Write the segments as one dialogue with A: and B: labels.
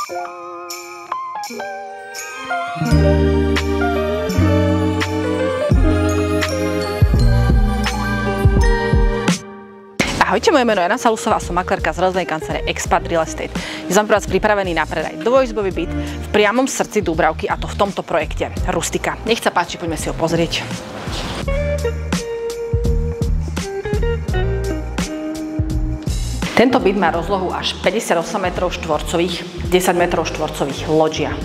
A: Ahojte, moje meno je Jana Salusová, som maklérka z rozhodnej kancelárie Expat Real Estate. Som pre vás pripravený na predaj dvojizbový byt v priamom srdci Dúbravky, a to v tomto projekte Rustika. Nech sa páči, poďme si ho pozrieť. Tento byt má rozlohu až 58 m², 10 m² lóžia.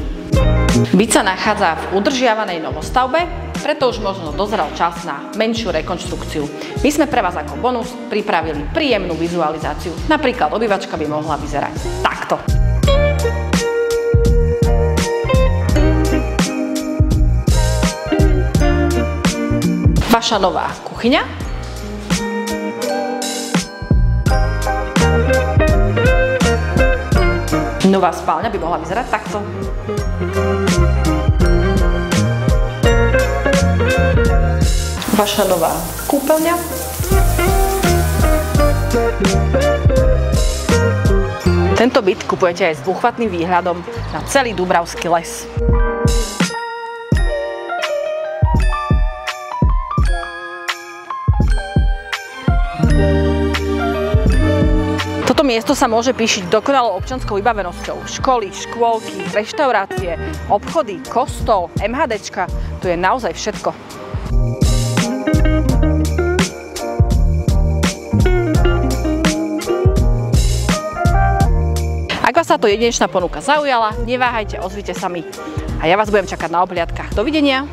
A: Byt sa nachádza v udržiavanej novostavbe, preto už možno dozrel čas na menšiu rekonštrukciu. My sme pre vás ako bonus pripravili príjemnú vizualizáciu. Napríklad obývačka by mohla vyzerať takto. Vaša nová kuchyňa. Nová spálňa by mohla vyzerať takto. Vaša nová kúpeľňa. Tento byt kupujete aj s dvúchvatným výhľadom na celý Dúbravský les. Toto miesto sa môže píšiť dokonalou občianskou vybavenosťou. Školy, škôlky, reštaurácie, obchody, kostol, MHDčka. Tu je naozaj všetko. Ak vás táto jedinečná ponuka zaujala, neváhajte, ozvite sa mi. A ja vás budem čakať na obhliadkach. Dovidenia.